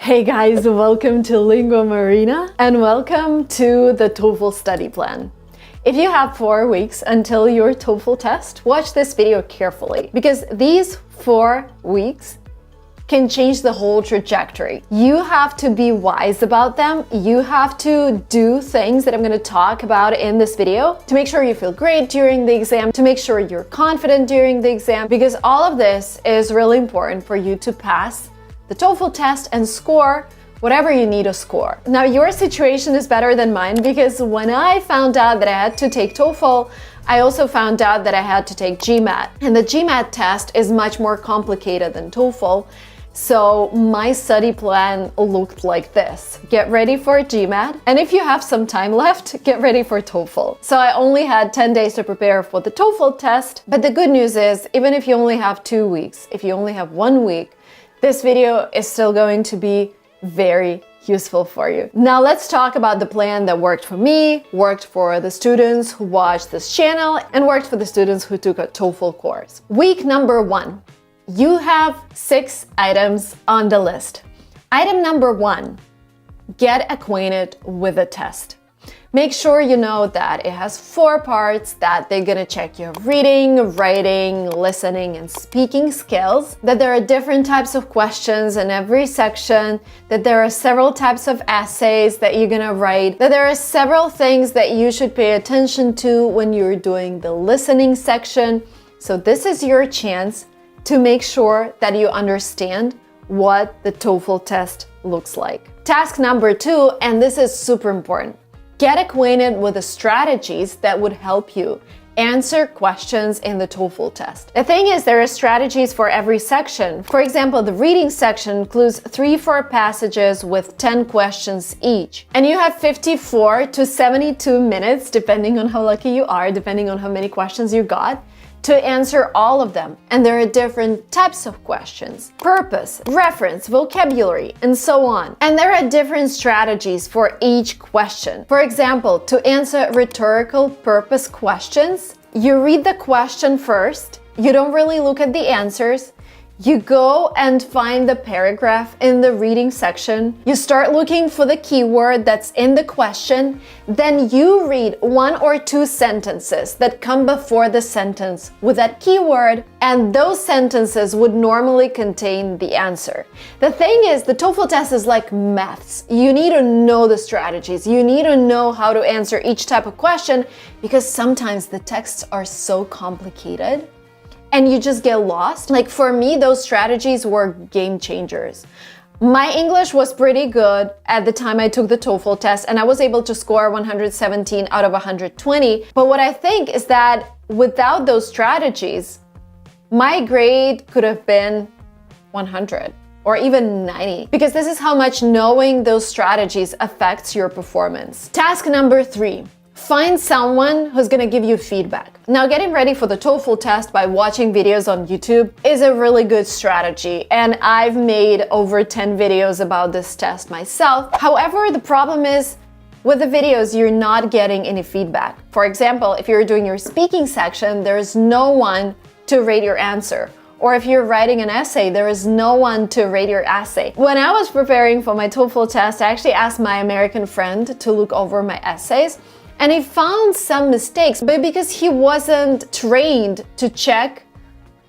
Hey guys, welcome to Linguamarina and welcome to the TOEFL study plan. If you have 4 weeks until your TOEFL test, watch this video carefully because these 4 weeks can change the whole trajectory. You have to be wise about them. You have to do things that I'm going to talk about in this video to make sure you feel great during the exam, to make sure you're confident during the exam, because all of this is really important for you to pass the TOEFL test and score whatever you need to score. Now, your situation is better than mine because when I found out that I had to take TOEFL, I also found out that I had to take GMAT. And the GMAT test is much more complicated than TOEFL. So my study plan looked like this. Get ready for GMAT, and if you have some time left, get ready for TOEFL. So I only had 10 days to prepare for the TOEFL test, but the good news is, even if you only have 2 weeks, if you only have 1 week, this video is still going to be very useful for you. Now let's talk about the plan that worked for me, worked for the students who watched this channel, and worked for the students who took a TOEFL course. Week number 1. You have 6 items on the list. Item number 1, get acquainted with the test. Make sure you know that it has 4 parts, that they're gonna check your reading, writing, listening, and speaking skills, that there are different types of questions in every section, that there are several types of essays that you're gonna write, that there are several things that you should pay attention to when you're doing the listening section. So this is your chance to make sure that you understand what the TOEFL test looks like. Task number 2, and this is super important. Get acquainted with the strategies that would help you answer questions in the TOEFL test. The thing is, there are strategies for every section. For example, the reading section includes 3-4 passages with 10 questions each. And you have 54 to 72 minutes, depending on how lucky you are, depending on how many questions you got, to answer all of them. And there are different types of questions: purpose, reference, vocabulary, and so on. And there are different strategies for each question. For example, to answer rhetorical purpose questions, you read the question first, you don't really look at the answers, you go and find the paragraph in the reading section, you start looking for the keyword that's in the question, then you read 1 or 2 sentences that come before the sentence with that keyword, and those sentences would normally contain the answer. The thing is, the TOEFL test is like maths. You need to know the strategies. You need to know how to answer each type of question, because sometimes the texts are so complicated and you just get lost. Like for me, those strategies were game changers. My English was pretty good at the time I took the TOEFL test, and I was able to score 117 out of 120. But what I think is that without those strategies, my grade could have been 100 or even 90, because this is how much knowing those strategies affects your performance. Task number 3. Find someone who's gonna give you feedback. Now, getting ready for the TOEFL test by watching videos on YouTube is a really good strategy, and I've made over 10 videos about this test myself. However, the problem is, with the videos, you're not getting any feedback. For example, if you're doing your speaking section, there's no one to rate your answer. Or if you're writing an essay, there is no one to rate your essay. When I was preparing for my TOEFL test, I actually asked my American friend to look over my essays, and he found some mistakes, but because he wasn't trained to check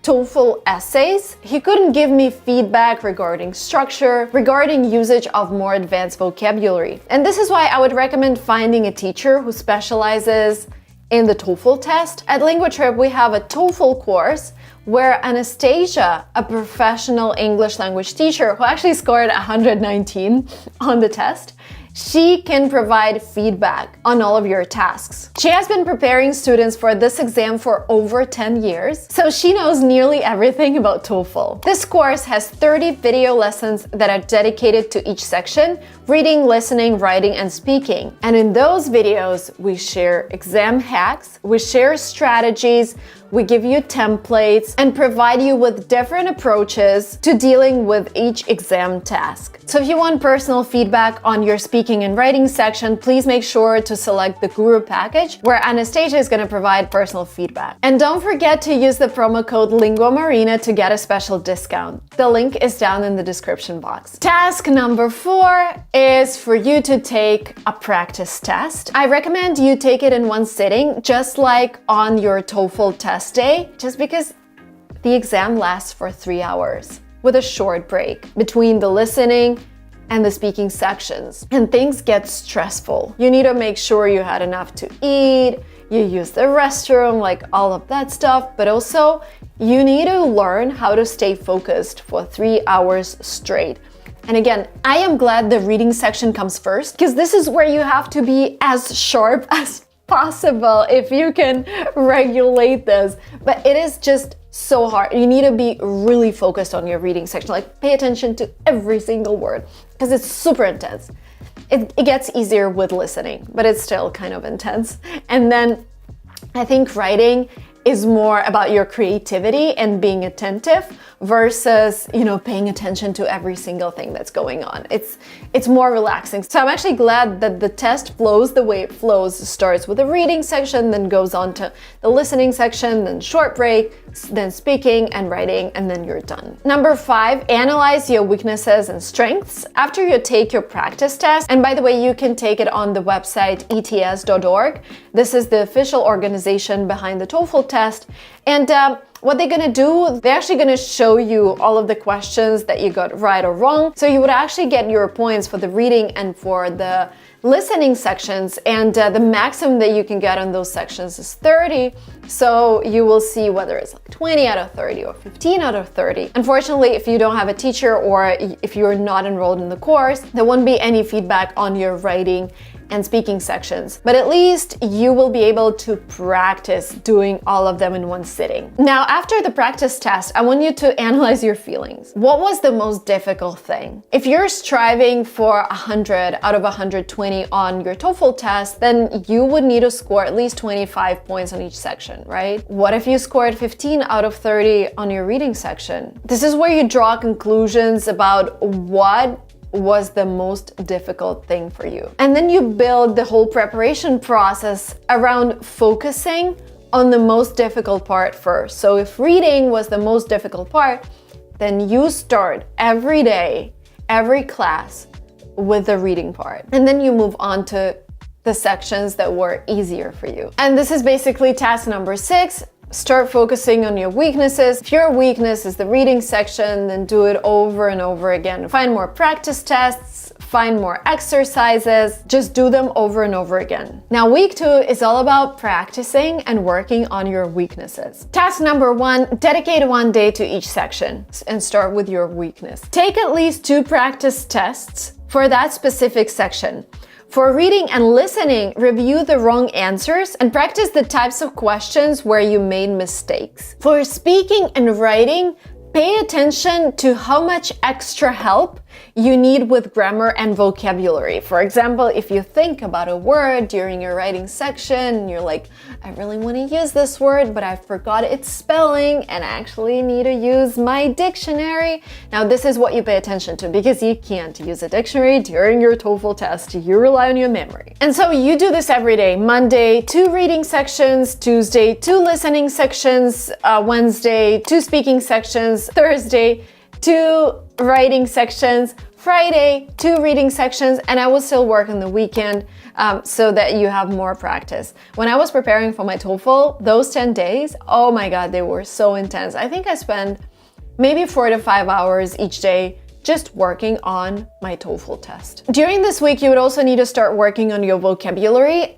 TOEFL essays, he couldn't give me feedback regarding structure, regarding usage of more advanced vocabulary. And this is why I would recommend finding a teacher who specializes in the TOEFL test. At LinguaTrip, we have a TOEFL course where Anastasia, a professional English language teacher who actually scored 119 on the test, she can provide feedback on all of your tasks. She has been preparing students for this exam for over 10 years, so she knows nearly everything about TOEFL. This course has 30 video lessons that are dedicated to each section: reading, listening, writing, and speaking. And in those videos, we share exam hacks, we share strategies, we give you templates, and provide you with different approaches to dealing with each exam task. So if you want personal feedback on your speaking and writing section, please make sure to select the Guru package, where Anastasia is going to provide personal feedback. And don't forget to use the promo code LinguaMarina to get a special discount. The link is down in the description box. Task number 4 is for you to take a practice test. I recommend you take it in one sitting, just like on your TOEFL test day, just because the exam lasts for 3 hours with a short break between the listening and the speaking sections. And things get stressful. You need to make sure you had enough to eat, you use the restroom, like all of that stuff, but also you need to learn how to stay focused for 3 hours straight. And again, I am glad the reading section comes first, because this is where you have to be as sharp as possible if you can regulate this. But it is just so hard. You need to be really focused on your reading section, like pay attention to every single word, because it's super intense. It gets easier with listening, but it's still kind of intense. And then I think writing is more about your creativity and being attentive versus, paying attention to every single thing that's going on. It's more relaxing. So I'm actually glad that the test flows the way it flows. It starts with the reading section, then goes on to the listening section, then short break, then speaking and writing, and then you're done. Number 5, analyze your weaknesses and strengths. After you take your practice test, and by the way, you can take it on the website ets.org. This is the official organization behind the TOEFL test. And what they're gonna do, they're actually gonna show you all of the questions that you got right or wrong. So you would actually get your points for the reading and for the listening sections, and the maximum that you can get on those sections is 30. So you will see whether it's like 20 out of 30 or 15 out of 30. Unfortunately, if you don't have a teacher or if you're not enrolled in the course, there won't be any feedback on your writing and speaking sections, but at least you will be able to practice doing all of them in one sitting. Now, after the practice test, I want you to analyze your feelings. What was the most difficult thing? If you're striving for 100 out of 120 on your TOEFL test, then you would need to score at least 25 points on each section, right? What if you scored 15 out of 30 on your reading section? This is where you draw conclusions about what was the most difficult thing for you. And then you build the whole preparation process around focusing on the most difficult part first. So if reading was the most difficult part, then you start every day, every class with the reading part. And then you move on to the sections that were easier for you. And this is basically task number 6. Start focusing on your weaknesses. If your weakness is the reading section, then do it over and over again. Find more practice tests, find more exercises, just do them over and over again. Now, week 2 is all about practicing and working on your weaknesses. Task number 1, dedicate 1 day to each section and start with your weakness. Take at least 2 practice tests for that specific section. For reading and listening, review the wrong answers and practice the types of questions where you made mistakes. For speaking and writing, pay attention to how much extra help you need with grammar and vocabulary. For example, if you think about a word during your writing section, you're like, I really want to use this word, but I forgot its spelling and I actually need to use my dictionary. Now, this is what you pay attention to, because you can't use a dictionary during your TOEFL test. You rely on your memory. And so you do this every day. Monday, 2 reading sections, Tuesday, 2 listening sections, Wednesday, 2 speaking sections, Thursday, 2 writing sections, Friday, 2 reading sections, and I will still work on the weekend so that you have more practice. When I was preparing for my TOEFL, those 10 days, oh my God, they were so intense. I think I spent maybe 4 to 5 hours each day just working on my TOEFL test. During this week, you would also need to start working on your vocabulary.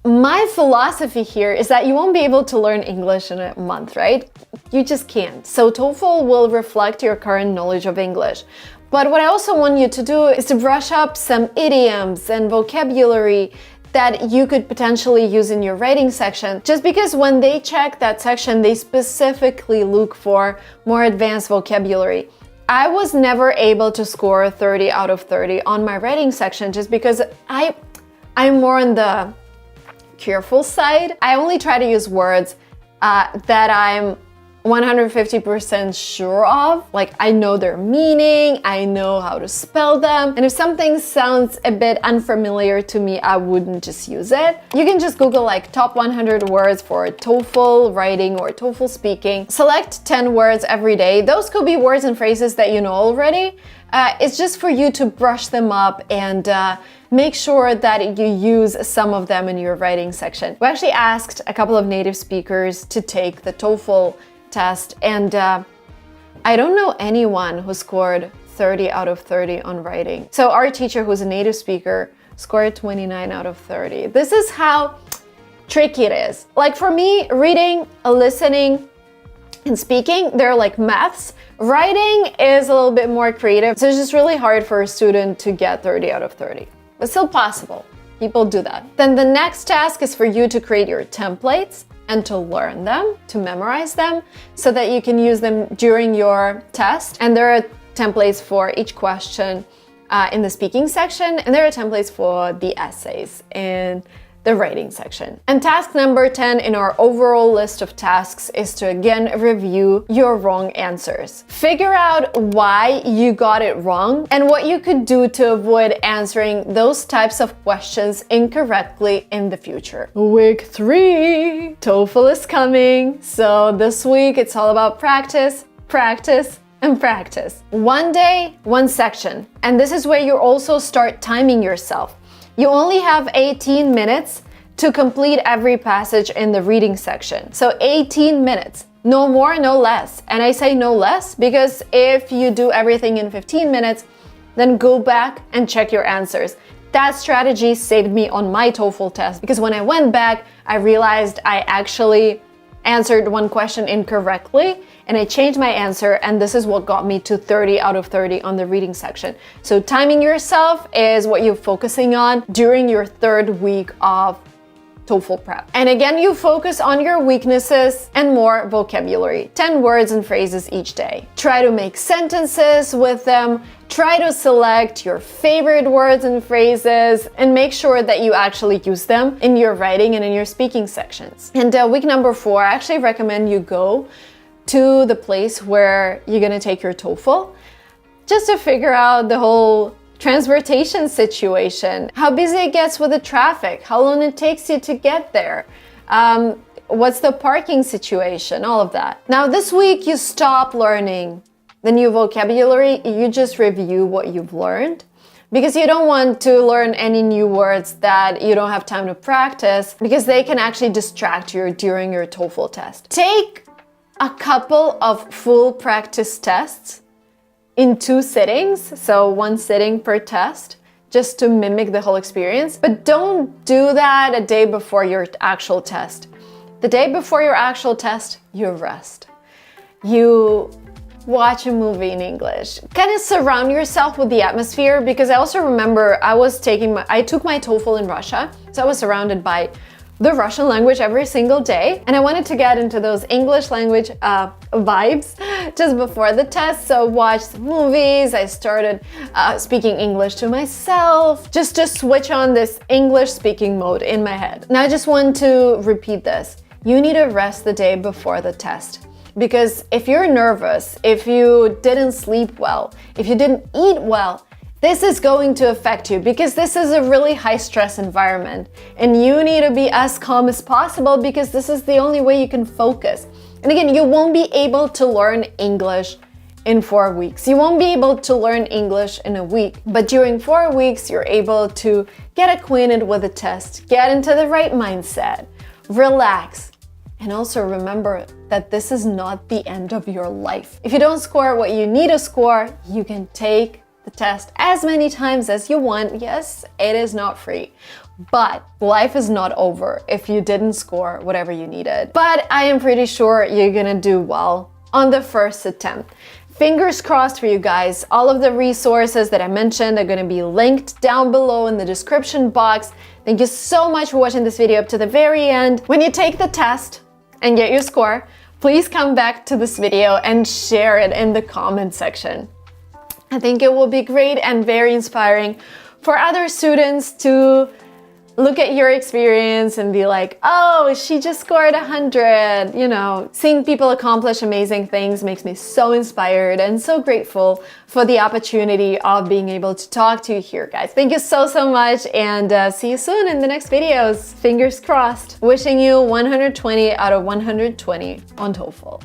My philosophy here is that you won't be able to learn English in a month, right? You just can't. So TOEFL will reflect your current knowledge of English. But what I also want you to do is to brush up some idioms and vocabulary that you could potentially use in your writing section. Just because when they check that section, they specifically look for more advanced vocabulary. I was never able to score 30 out of 30 on my writing section just because I'm more on the careful side. I only try to use words that I'm 150% sure of. Like, I know their meaning, I know how to spell them, and if something sounds a bit unfamiliar to me, I wouldn't just use it. You can just Google like top 100 words for TOEFL writing or TOEFL speaking. Select 10 words every day. Those could be words and phrases that you know already. It's just for you to brush them up and make sure that you use some of them in your writing section. We actually asked a couple of native speakers to take the TOEFL test, and I don't know anyone who scored 30 out of 30 on writing. So our teacher, who's a native speaker, scored 29 out of 30. This is how tricky it is. Like for me, reading, listening, and speaking, they're like maths. Writing is a little bit more creative, so it's just really hard for a student to get 30 out of 30. But still possible. People do that. Then the next task is for you to create your templates and to learn them, to memorize them, so that you can use them during your test. And there are templates for each question in the speaking section, and there are templates for the essays in the writing section. And task number 10 in our overall list of tasks is to again review your wrong answers. Figure out why you got it wrong and what you could do to avoid answering those types of questions incorrectly in the future. Week 3, TOEFL is coming. So this week it's all about practice, practice, and practice. One day, one section. And this is where you also start timing yourself. You only have 18 minutes to complete every passage in the reading section. So 18 minutes, no more, no less. And I say no less because if you do everything in 15 minutes, then go back and check your answers. That strategy saved me on my TOEFL test because when I went back, I realized I actually answered one question incorrectly and I changed my answer, and this is what got me to 30 out of 30 on the reading section. So timing yourself is what you're focusing on during your 3rd week of TOEFL prep. And again, you focus on your weaknesses and more vocabulary, 10 words and phrases each day. Try to make sentences with them, try to select your favorite words and phrases, and make sure that you actually use them in your writing and in your speaking sections. And week number 4, I actually recommend you go to the place where you're gonna take your TOEFL just to figure out the whole transportation situation, how busy it gets with the traffic, how long it takes you to get there, what's the parking situation, all of that. Now this week you stop learning the new vocabulary, you just review what you've learned because you don't want to learn any new words that you don't have time to practice because they can actually distract you during your TOEFL test. Take a couple of full practice tests in 2 sittings, so 1 sitting per test, just to mimic the whole experience. But don't do that a day before your actual test. The day before your actual test, you rest. You watch a movie in English. Kind of surround yourself with the atmosphere, because I also remember I took my TOEFL in Russia, so I was surrounded by the Russian language every single day, and I wanted to get into those English language vibes just before the test, so watched movies, I started speaking English to myself, just to switch on this English speaking mode in my head. Now I just want to repeat this. You need to rest the day before the test, because if you're nervous, if you didn't sleep well, if you didn't eat well, this is going to affect you because this is a really high stress environment and you need to be as calm as possible because this is the only way you can focus. And again, you won't be able to learn English in 4 weeks. You won't be able to learn English in a week, but during 4 weeks, you're able to get acquainted with the test, get into the right mindset, relax, and also remember that this is not the end of your life. If you don't score what you need to score, you can take the test as many times as you want. Yes, it is not free, but life is not over if you didn't score whatever you needed. But I am pretty sure you're gonna do well on the first attempt. Fingers crossed for you guys. All of the resources that I mentioned are gonna be linked down below in the description box. Thank you so much for watching this video up to the very end. When you take the test and get your score, please come back to this video and share it in the comment section. I think it will be great and very inspiring for other students to look at your experience and be like, oh, she just scored 100. You know, seeing people accomplish amazing things makes me so inspired and so grateful for the opportunity of being able to talk to you here, guys. Thank you so much, and see you soon in the next videos. Fingers crossed. Wishing you 120 out of 120 on TOEFL.